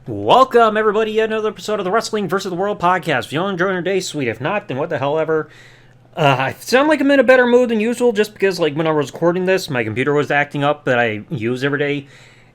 Welcome, everybody, to another episode of the Wrestling vs. the World podcast. If you're enjoying your day, sweet. If not, then what the hell ever. I sound like I'm in a better mood than usual just because, when I was recording this, my computer was acting up that I use every day.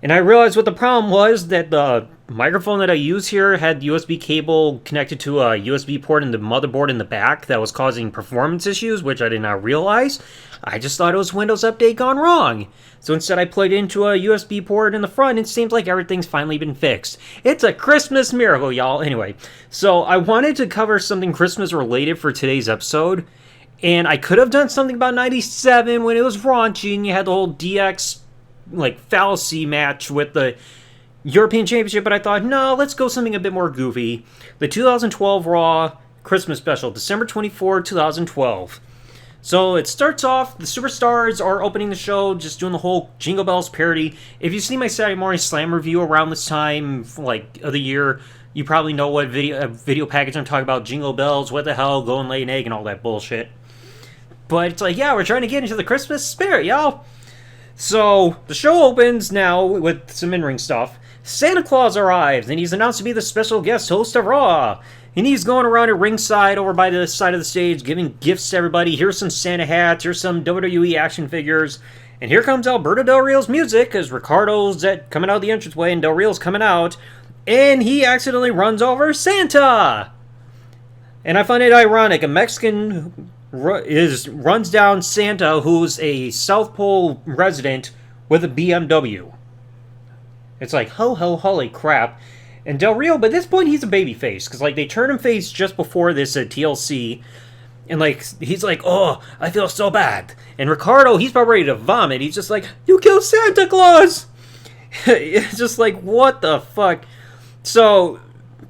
And I realized what the problem was, that the microphone that I use here had USB cable connected to a USB port in the motherboard in the back that was causing performance issues, which I did not realize. I just thought it was Windows Update gone wrong. So instead I plugged into a USB port in the front, and it seems like everything's finally been fixed. It's a Christmas miracle, y'all. Anyway, so I wanted to cover something Christmas related for today's episode. And I could have done something about 97 when it was raunchy and you had the whole DX fallacy match with the European Championship, but I thought, no, let's go something a bit more goofy. The 2012 Raw Christmas Special, December 24, 2012. So it starts off, the Superstars are opening the show, just doing the whole Jingle Bells parody. If you see my Saturday Morning Slam review around this time, of the year, you probably know what video package I'm talking about. Jingle Bells, what the hell, go and lay an egg and all that bullshit. But it's yeah, we're trying to get into the Christmas spirit, y'all. So the show opens now with some in-ring stuff. Santa Claus arrives, and he's announced to be the special guest host of Raw. And he's going around at ringside over by the side of the stage, giving gifts to everybody. Here's some Santa hats, here's some WWE action figures. And here comes Alberto Del Rio's music, because Ricardo's coming out the entranceway, and Del Rio's coming out. And he accidentally runs over Santa! And I find it ironic. A Mexican runs down Santa, who's a South Pole resident, with a BMW. It's holy crap. And Del Rio, by this point, he's a babyface, because they turn him face just before this TLC, and he's oh, I feel so bad. And Ricardo, he's about ready to vomit. He's just you killed Santa Claus! It's just what the fuck? So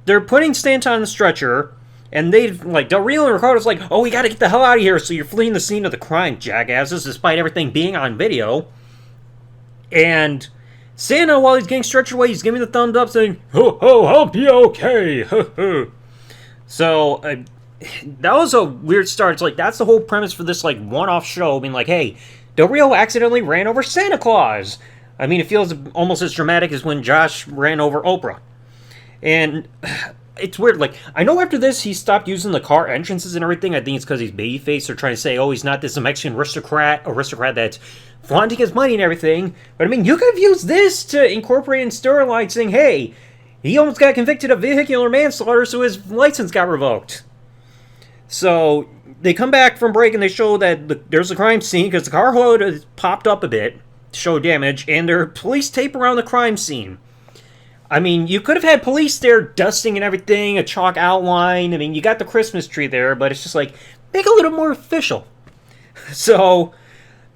they're putting Santa on the stretcher, and they, Del Rio and Ricardo's oh, we gotta get the hell out of here, so you're fleeing the scene of the crime, jackasses, despite everything being on video. And Santa, while he's getting stretchered away, he's giving the thumbs up, saying, ho ho, I'll be okay, ho ho. So, that was a weird start. It's that's the whole premise for this, one-off show, being hey, Del Rio accidentally ran over Santa Claus. I mean, it feels almost as dramatic as when Josh ran over Oprah. And it's weird, I know after this he stopped using the car entrances and everything. I think it's because he's babyface. They're trying to say, oh, he's not this Mexican aristocrat that's flaunting his money and everything. But I mean, you could have used this to incorporate in storyline saying, hey, he almost got convicted of vehicular manslaughter, so his license got revoked. So they come back from break and they show that there's a crime scene because the car hood has popped up a bit to show damage, and there are police tape around the crime scene. I mean, you could have had police there dusting and everything, a chalk outline. I mean, you got the Christmas tree there, but it's just make it a little more official. So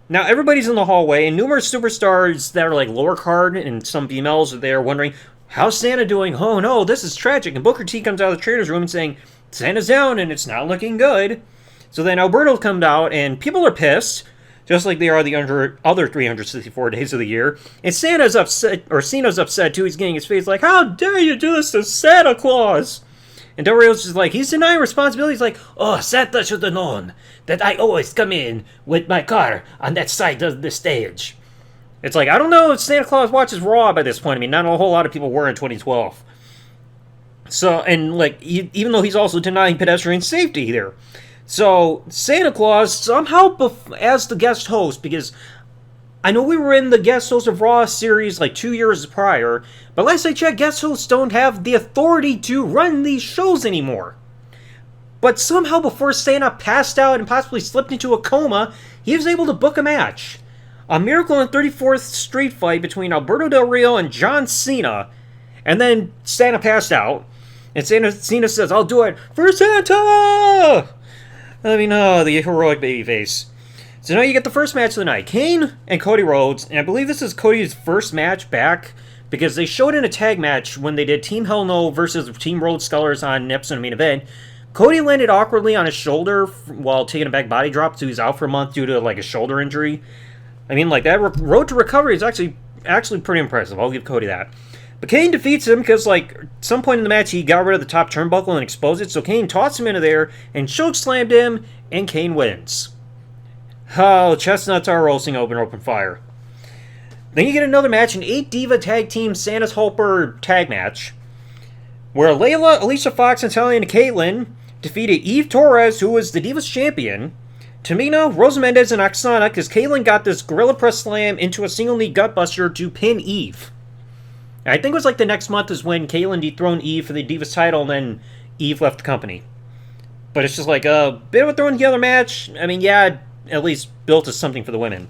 now everybody's in the hallway, and numerous superstars that are lower card and some females are there wondering, how's Santa doing? Oh no, this is tragic. And Booker T comes out of the trainer's room and saying, Santa's down and it's not looking good. So then Alberto comes out and people are pissed, just like they are the other 364 days of the year. And Santa's upset, or Cena's upset too. He's getting his face how dare you do this to Santa Claus? And Del Rio's just he's denying responsibility. He's oh, Santa should have known that I always come in with my car on that side of the stage. It's I don't know if Santa Claus watches Raw by this point. I mean, not a whole lot of people were in 2012. So, and even though he's also denying pedestrian safety there. So, Santa Claus, somehow, as the guest host, because I know we were in the guest host of Raw series 2 years prior, but last I checked, guest hosts don't have the authority to run these shows anymore. But somehow, before Santa passed out and possibly slipped into a coma, he was able to book a match. A Miracle on 34th Street fight between Alberto Del Rio and John Cena. And then Santa passed out, and Cena says, I'll do it for Santa! I mean, the heroic babyface. So now you get the first match of the night. Kane and Cody Rhodes, and I believe this is Cody's first match back, because they showed in a tag match when they did Team Hell No versus Team Rhodes Scholars on an episode of Main Event. Cody landed awkwardly on his shoulder while taking a back body drop, so he's out for a month due to a shoulder injury. I mean, that road to recovery is actually pretty impressive. I'll give Cody that. But Kane defeats him because, at some point in the match, he got rid of the top turnbuckle and exposed it. So Kane tossed him into there and chokeslammed him, and Kane wins. Oh, chestnuts are roasting open fire. Then you get another match, an 8 Diva Tag Team Santa's Helper tag match. where Layla, Alicia Fox, Natalya, and Kaitlyn defeated Eve Torres, who was the Divas Champion, Tamina, Rosa Mendez, and Oksana, because Kaitlyn got this Gorilla Press Slam into a single knee gutbuster to pin Eve. And I think it was like the next month is when Kaitlyn dethroned Eve for the Divas title, and then Eve left the company. But it's just like a bit of a thrown together match. I mean, yeah, at least built as something for the women.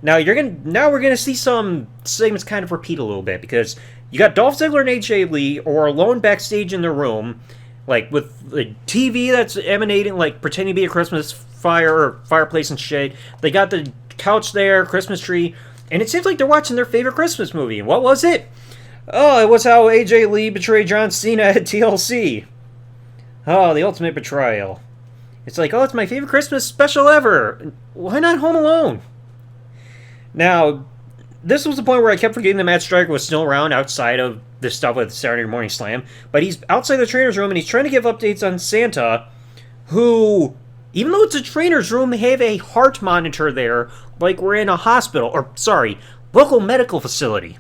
Now we're gonna see some segments kind of repeat a little bit, because you got Dolph Ziggler and AJ Lee are alone backstage in their room, like with the TV that's emanating, like pretending to be a Christmas fireplace and shit. They got the couch there, Christmas tree, and it seems like they're watching their favorite Christmas movie. And what was it? Oh, it was how AJ Lee betrayed John Cena at TLC. Oh, the ultimate betrayal. It's like, oh, it's my favorite Christmas special ever. Why not Home Alone? Now, this was the point where I kept forgetting that Matt Striker was still around outside of this stuff with Saturday Morning Slam. But he's outside the trainer's room, and he's trying to give updates on Santa, who, even though it's a trainer's room, they have a heart monitor there, like we're in a hospital, or, sorry, local medical facility.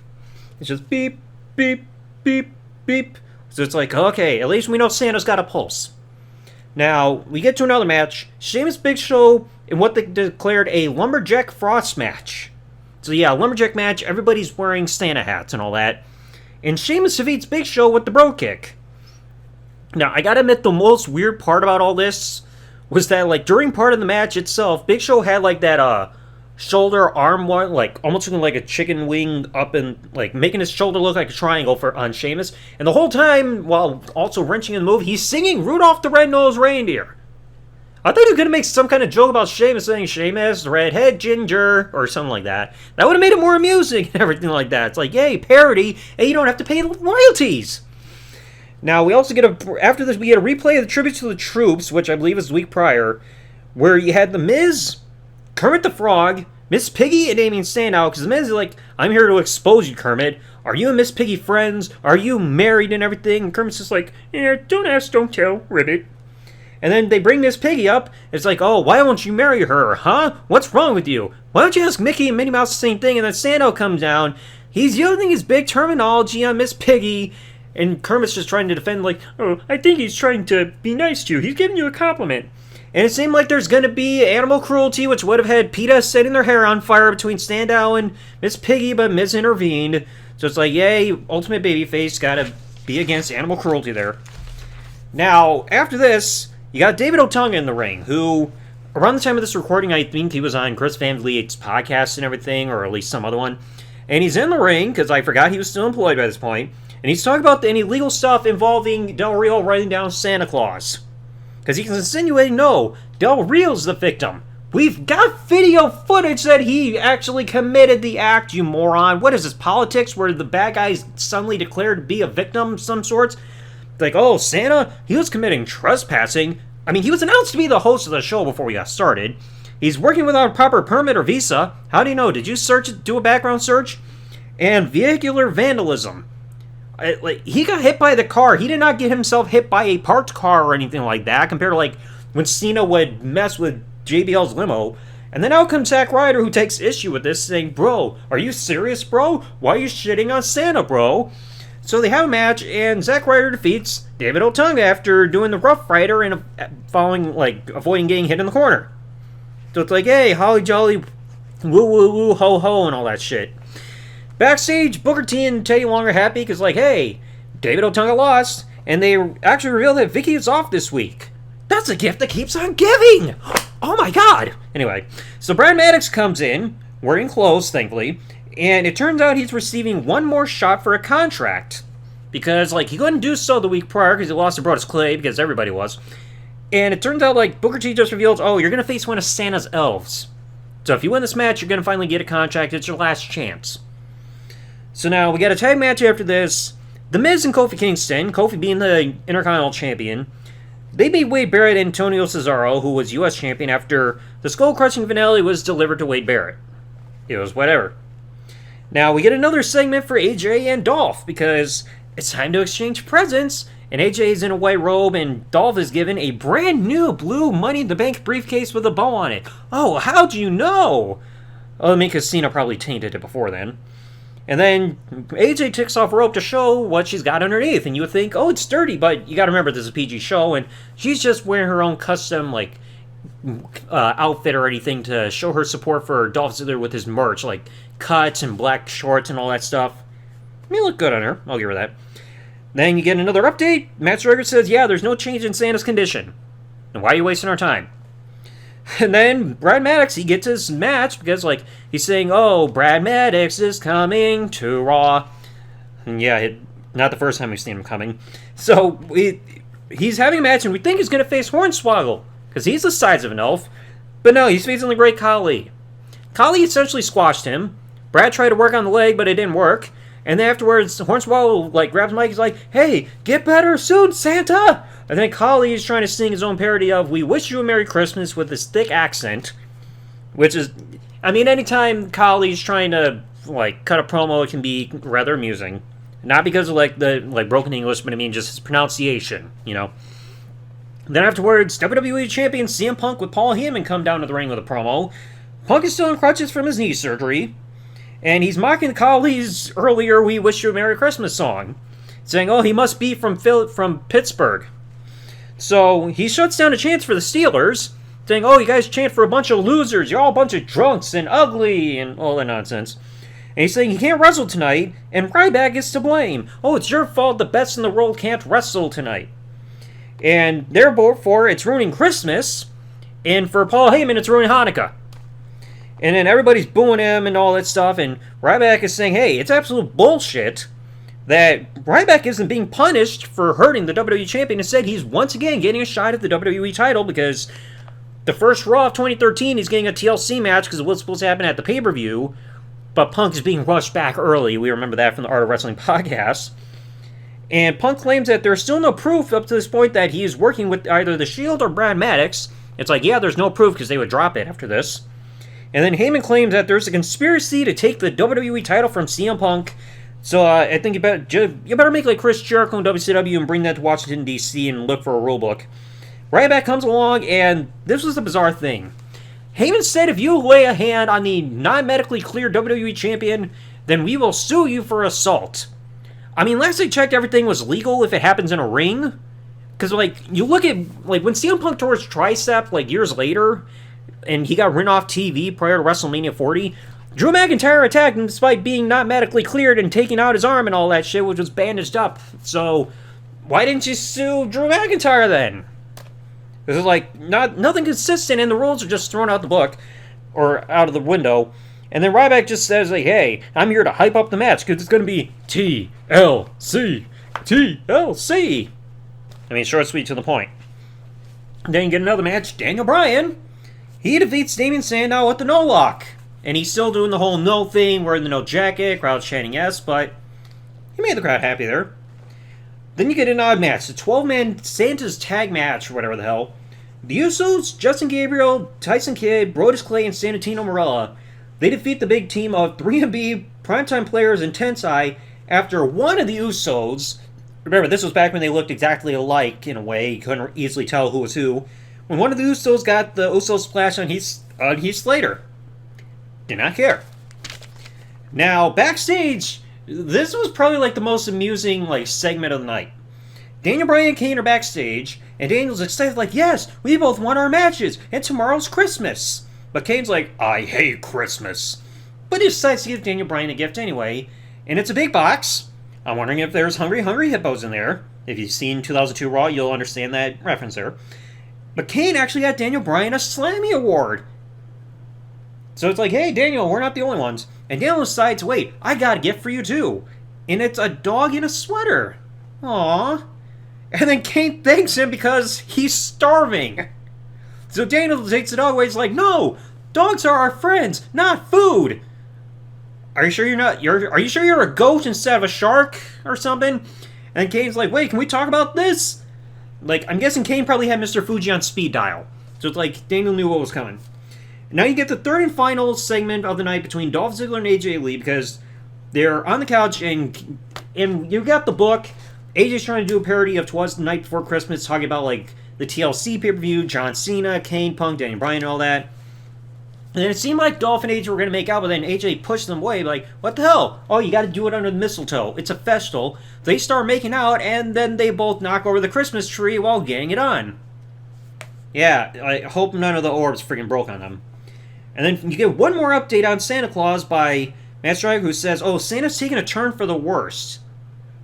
It's just beep, beep, beep, beep. So it's like, okay, at least we know Santa's got a pulse. Now, we get to another match. Sheamus Big Show in what they declared a Lumberjack Frost match. So yeah, Lumberjack match, everybody's wearing Santa hats and all that. And Sheamus defeats Big Show with the bro kick. Now, I gotta admit, the most weird part about all this was that, like, during part of the match itself, Big Show had, like, that, shoulder arm one, like almost looking like a chicken wing up and like making his shoulder look like a triangle on Sheamus. And the whole time, while also wrenching in the move, he's singing Rudolph the Red-Nosed Reindeer. I thought he was going to make some kind of joke about Sheamus saying Sheamus, the redhead ginger, or something like that. That would have made it more amusing and everything like that. It's like, yay, parody, and you don't have to pay royalties. Now, we also get after this, we get a replay of the tribute to the troops, which I believe was the week prior, where you had The Miz, Kermit the Frog, Miss Piggy, and Damien Sandow, because The Miz is like, I'm here to expose you, Kermit. Are you and Miss Piggy friends? Are you married and everything? And Kermit's just like, yeah, don't ask, don't tell, ribbit. And then they bring Miss Piggy up. It's like, oh, why won't you marry her, huh? What's wrong with you? Why don't you ask Mickey and Minnie Mouse the same thing? And then Sandow comes down. He's using his big terminology on Miss Piggy. And Kermit's just trying to defend, like, oh, I think he's trying to be nice to you. He's giving you a compliment. And it seemed like there's going to be animal cruelty, which would have had PETA setting their hair on fire between Sandow and Miss Piggy, but Miz intervened. So it's like, yay, Ultimate Babyface got to be against animal cruelty there. Now, after this, you got David Otunga in the ring, who, around the time of this recording, I think he was on Chris Van Vliet's podcast and everything, or at least some other one. And he's in the ring, because I forgot he was still employed by this point, and he's talking about any legal stuff involving Del Rio writing down Santa Claus. Because he's insinuating, no, Del Rio's the victim. We've got video footage that he actually committed the act, you moron. What is this, politics, where the bad guy's suddenly declared to be a victim of some sorts? Like, oh, Santa, he was committing trespassing. I mean, he was announced to be the host of the show before we got started. He's working without a proper permit or visa. How do you know? Did you do a background search? And vehicular vandalism. He got hit by the car. He did not get himself hit by a parked car or anything like that, compared to like when Cena would mess with JBL's limo. And then out comes Zack Ryder, who takes issue with this, saying, bro, are you serious, bro? Why are you shitting on Santa, bro? So they have a match, and Zack Ryder defeats David Otunga after doing the Rough Rider and avoiding getting hit in the corner. So it's like, hey, holly jolly, woo woo woo, ho ho, and all that shit. Backstage, Booker T and Teddy Long are happy because, like, hey, David Otunga lost, and they actually reveal that Vicky is off this week. That's a gift that keeps on giving! Oh my god! Anyway, so Brad Maddox comes in, wearing clothes, thankfully, and it turns out he's receiving one more shot for a contract. Because, like, he couldn't do so the week prior because he lost to Brodus Clay, because everybody was. And it turns out, like, Booker T just reveals, oh, you're going to face one of Santa's elves. So if you win this match, you're going to finally get a contract. It's your last chance. So now, we got a tag match after this. The Miz and Kofi Kingston, Kofi being the Intercontinental Champion, they beat Wade Barrett and Antonio Cesaro, who was U.S. Champion, after the skull-crushing finale was delivered to Wade Barrett. It was whatever. Now, we get another segment for AJ and Dolph, because it's time to exchange presents, and AJ is in a white robe, and Dolph is given a brand new blue Money in the Bank briefcase with a bow on it. Oh, how'd you know? Oh, I mean, because Cena probably tainted it before then. And then AJ takes off a rope to show what she's got underneath, and you would think, oh, it's dirty, but you gotta remember this is a PG show, and she's just wearing her own custom, like, outfit or anything to show her support for Dolph Ziggler with his merch, like cuts and black shorts and all that stuff. I mean, look good on her. I'll give her that. Then you get another update. Matt Striker says, yeah, there's no change in Santa's condition. And why are you wasting our time? And then Brad Maddox, he gets his match because, like, he's saying, oh, Brad Maddox is coming to Raw. And yeah, not the first time we've seen him coming. So he's having a match, and we think he's going to face Hornswoggle because he's the size of an elf. But no, he's facing the great Khali. Khali essentially squashed him. Brad tried to work on the leg, but it didn't work. And then afterwards, Hornswoggle, like, grabs Mike. He's like, hey, get better soon, Santa! And then Khali is trying to sing his own parody of We Wish You a Merry Christmas with his thick accent. Which is, I mean, anytime Khali's trying to, like, cut a promo, it can be rather amusing. Not because of, like, the, like, broken English, but I mean just his pronunciation, you know. Then afterwards, WWE Champion CM Punk with Paul Heyman come down to the ring with a promo. Punk is still in crutches from his knee surgery. And he's mocking Khali's earlier We Wish You a Merry Christmas song. Saying, oh, he must be from Pittsburgh. So he shuts down a chant for the Steelers, saying, oh, you guys chant for a bunch of losers, you're all a bunch of drunks and ugly and all that nonsense. And he's saying he can't wrestle tonight, and Ryback is to blame. Oh, it's your fault the best in the world can't wrestle tonight. And therefore, it's ruining Christmas, and for Paul Heyman, it's ruining Hanukkah. And then everybody's booing him and all that stuff, and Ryback is saying, hey, it's absolute bullshit that Ryback isn't being punished for hurting the WWE Champion. Instead, he's once again getting a shot at the WWE title because the first Raw of 2013, he's getting a TLC match because it was supposed to happen at the pay-per-view, but Punk is being rushed back early. We remember that from the Art of Wrestling podcast. And Punk claims that there's still no proof up to this point that he is working with either The Shield or Brad Maddox. It's like, yeah, there's no proof because they would drop it after this. And then Heyman claims that there's a conspiracy to take the WWE title from CM Punk. So I think you better make like Chris Jericho in WCW and bring that to Washington, D.C. and look for a rulebook. Ryback comes along, and this was the bizarre thing. Heyman said if you lay a hand on the non-medically cleared WWE champion, then we will sue you for assault. I mean, last I checked, everything was legal if it happens in a ring. Because, like, you look at, like, when CM Punk tore his tricep, like, years later, and he got written off TV prior to WrestleMania 40, Drew McIntyre attacked him despite being not medically cleared and taking out his arm and all that shit, which was bandaged up. So, why didn't you sue Drew McIntyre then? This is like, nothing consistent, and the rules are just thrown out the book, or out of the window. And then Ryback just says, like, hey, I'm here to hype up the match, because it's going to be TLC. TLC. I mean, short, sweet, to the point. Then you get another match, Daniel Bryan. He defeats Damien Sandow with the no-lock. And he's still doing the whole no thing, wearing the no jacket, crowd chanting yes, but he made the crowd happy there. Then you get an odd match, the 12-man Santa's tag match, or whatever the hell. The Usos, Justin Gabriel, Tyson Kidd, Brodus Clay, and Santino Marella. They defeat the big team of 3MB, Primetime Players, and Tensai after one of the Usos, remember this was back when they looked exactly alike in a way, you couldn't easily tell who was who, when one of the Usos got the Uso splash on Heath Slater. Did not care. Now, backstage, this was probably like the most amusing like segment of the night. Daniel Bryan and Kane are backstage, and Daniel's excited like, yes, we both won our matches, and tomorrow's Christmas. But Kane's like, I hate Christmas. But he decides to give Daniel Bryan a gift anyway, and it's a big box. I'm wondering if there's Hungry Hungry Hippos in there. If you've seen 2002 Raw, you'll understand that reference there. But Kane actually got Daniel Bryan a Slammy Award. So it's like, hey, Daniel, we're not the only ones. And Daniel decides, wait, I got a gift for you too. And it's a dog in a sweater. Aww. And then Kane thanks him because he's starving. So Daniel takes the dog away. He's like, no, dogs are our friends, not food. Are you sure are you sure you're a goat instead of a shark or something? And Kane's like, wait, can we talk about this? Like, I'm guessing Kane probably had Mr. Fuji on speed dial. So it's like, Daniel knew what was coming. Now you get the third and final segment of the night between Dolph Ziggler and AJ Lee because they're on the couch and you got the book. AJ's trying to do a parody of 'Twas the Night Before Christmas, talking about like the TLC pay-per-view, John Cena, Kane, Punk, Daniel Bryan, and all that. And it seemed like Dolph and AJ were going to make out, but then AJ pushed them away, like, what the hell? Oh, you got to do it under the mistletoe. It's a festal. They start making out, and then they both knock over the Christmas tree while getting it on. Yeah, I hope none of the orbs freaking broke on them. And then you get one more update on Santa Claus by Matt Striker, who says, oh, Santa's taking a turn for the worst.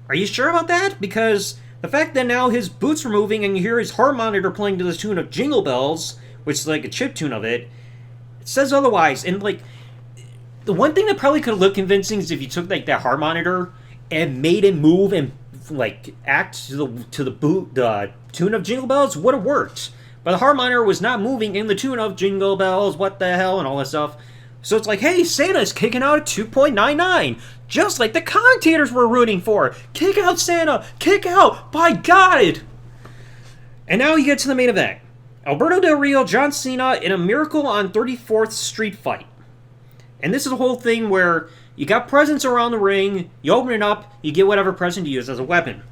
Are you sure about that? Because the fact that now his boots are moving and you hear his heart monitor playing to the tune of Jingle Bells, which is like a chip tune of it, it says otherwise. And like, the one thing that probably could have looked convincing is if you took like that heart monitor and made it move and like act to the tune of Jingle Bells, would have worked. But the heart monitor was not moving in the tune of Jingle Bells, what the hell, and all that stuff. So it's like, hey, Santa's kicking out at 2.99, just like the commentators were rooting for. Kick out Santa! Kick out! By God! And now you get to the main event. Alberto Del Rio, John Cena in a Miracle on 34th Street fight. And this is a whole thing where you got presents around the ring, you open it up, you get whatever present you use as a weapon.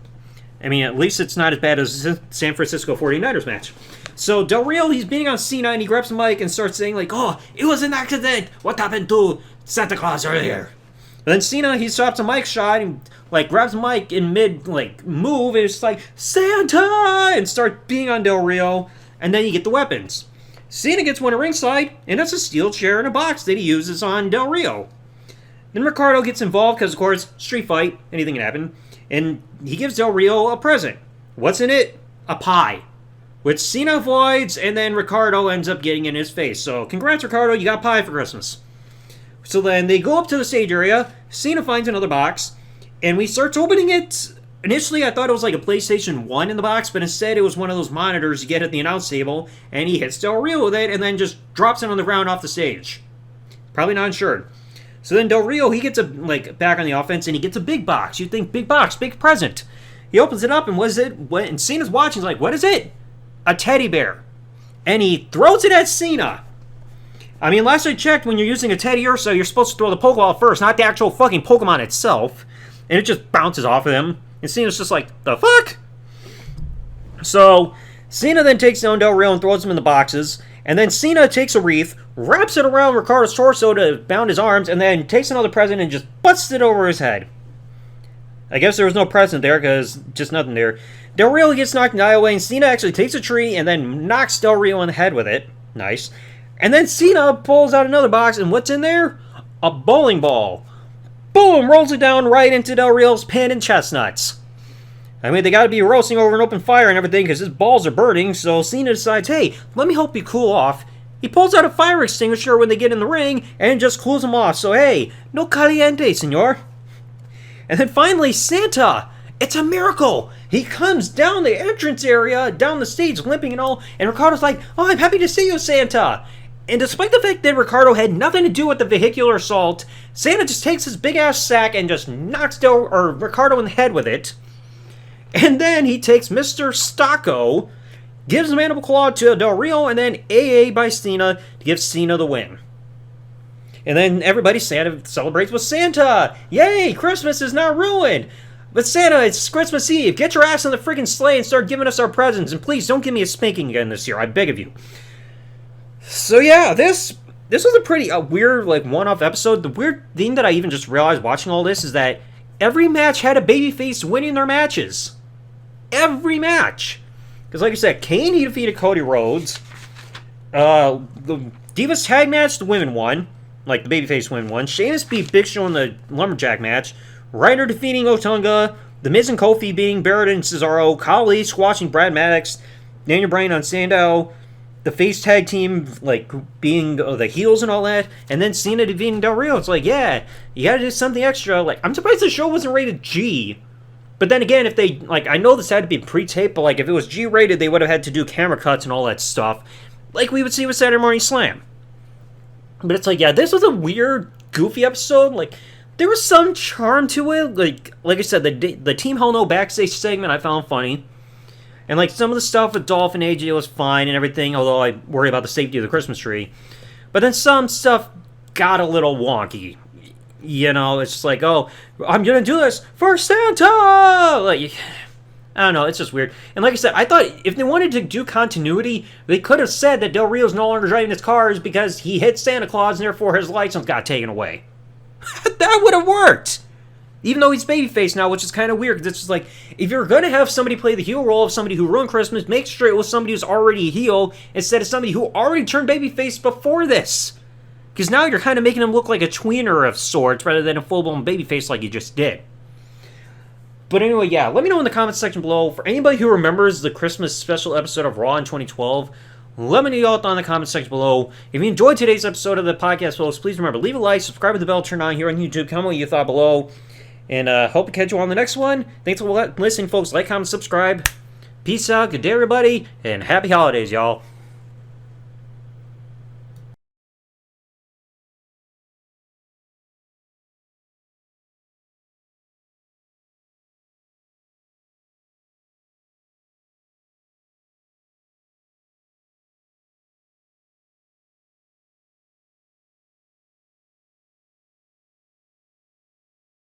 I mean, at least it's not as bad as the San Francisco 49ers match. So Del Rio, he's beating on Cena, and he grabs the mic and starts saying, like, oh, it was an accident. What happened to Santa Claus earlier? And then Cena, he stops a mic shot and, like, grabs the mic in mid, like, move, and it's like, Santa! And start beating on Del Rio, and then you get the weapons. Cena gets one at ringside, and that's a steel chair in a box that he uses on Del Rio. Then Ricardo gets involved, because, of course, street fight, anything can happen, and he gives Del Rio a present. What's in it? A pie. Which Cena avoids, and then Ricardo ends up getting in his face. So, congrats, Ricardo, you got pie for Christmas. So then they go up to the stage area, Cena finds another box, and we start opening it. Initially, I thought it was like a PlayStation 1 in the box, but instead it was one of those monitors you get at the announce table, and he hits Del Rio with it, and then just drops it on the ground off the stage. Probably not insured. So then Del Rio, he gets back on the offense, and he gets a big box. You'd think, big box, big present. He opens it up, and what is it? And Cena's watching, he's like, what is it? A teddy bear. And he throws it at Cena. I mean, last I checked, when you're using a teddy ursa, you're supposed to throw the Pokeball first, not the actual fucking Pokemon itself. And it just bounces off of him. And Cena's just like, the fuck? So, Cena then takes down Del Rio and throws him in the boxes. And then Cena takes a wreath, wraps it around Ricardo's torso to bound his arms, and then takes another present and just busts it over his head. I guess there was no present there, because just nothing there. Del Rio gets knocked in the aisleway, and Cena actually takes a tree and then knocks Del Rio in the head with it. Nice. And then Cena pulls out another box, and what's in there? A bowling ball. Boom! Rolls it down right into Del Rio's pan and chestnuts. I mean, they gotta be roasting over an open fire and everything, because his balls are burning, so Cena decides, hey, let me help you cool off. He pulls out a fire extinguisher when they get in the ring, and just cools them off, so hey, no caliente, senor. And then finally, Santa! It's a miracle! He comes down the entrance area, down the stage, limping and all, and Ricardo's like, oh, I'm happy to see you, Santa! And despite the fact that Ricardo had nothing to do with the vehicular assault, Santa just takes his big-ass sack and just knocks Ricardo in the head with it. And then he takes Mr. Stocco, gives the mandible claw to Del Rio, and then AA by Cena to give Cena the win. And then everybody celebrates with Santa! Yay! Christmas is not ruined! But Santa, it's Christmas Eve. Get your ass in the freaking sleigh and start giving us our presents. And please don't give me a spanking again this year. I beg of you. So yeah, this was a pretty weird, one-off episode. The weird thing that I even just realized watching all this is that every match had a babyface winning their matches. Every match. Because like I said, Kane, he defeated Cody Rhodes. The Divas Tag match, the women won. Like, the babyface women won. Sheamus beat Big Show in the Lumberjack match. Ryder defeating Otunga. The Miz and Kofi beating Barrett and Cesaro. Khali squashing Brad Maddox. Daniel Bryan on Sandow. The face tag team, being the heels and all that. And then Cena defeating Del Rio. It's like, yeah, you gotta do something extra. I'm surprised the show wasn't rated G. But then again, if they, I know this had to be pre-taped, but, if it was G-rated, they would have had to do camera cuts and all that stuff. Like we would see with Saturday Morning Slam. But it's like, yeah, this was a weird, goofy episode. There was some charm to it. Like I said, the Team Hell No backstage segment I found funny. And, some of the stuff with Dolph and AJ was fine and everything, although I worry about the safety of the Christmas tree. But then some stuff got a little wonky. You know, it's just like, oh, I'm gonna do this for Santa! I don't know, it's just weird. And like I said, I thought if they wanted to do continuity, they could have said that Del Rio's no longer driving his cars because he hit Santa Claus and therefore his license got taken away. That would have worked! Even though he's babyface now, which is kind of weird, because it's just like, if you're going to have somebody play the heel role of somebody who ruined Christmas, make sure it was somebody who's already a heel, instead of somebody who already turned babyface before this. Because now you're kind of making him look like a tweener of sorts, rather than a full-blown babyface like you just did. But anyway, yeah, let me know in the comments section below, for anybody who remembers the Christmas special episode of Raw in 2012, let me know y'all in the comments section below. If you enjoyed today's episode of the podcast, folks, please remember, leave a like, subscribe with the bell, turn on here on YouTube, comment what you thought below. And hope to catch you on the next one. Thanks for listening, folks. Like, comment, subscribe. Peace out. Good day, everybody. And happy holidays, y'all.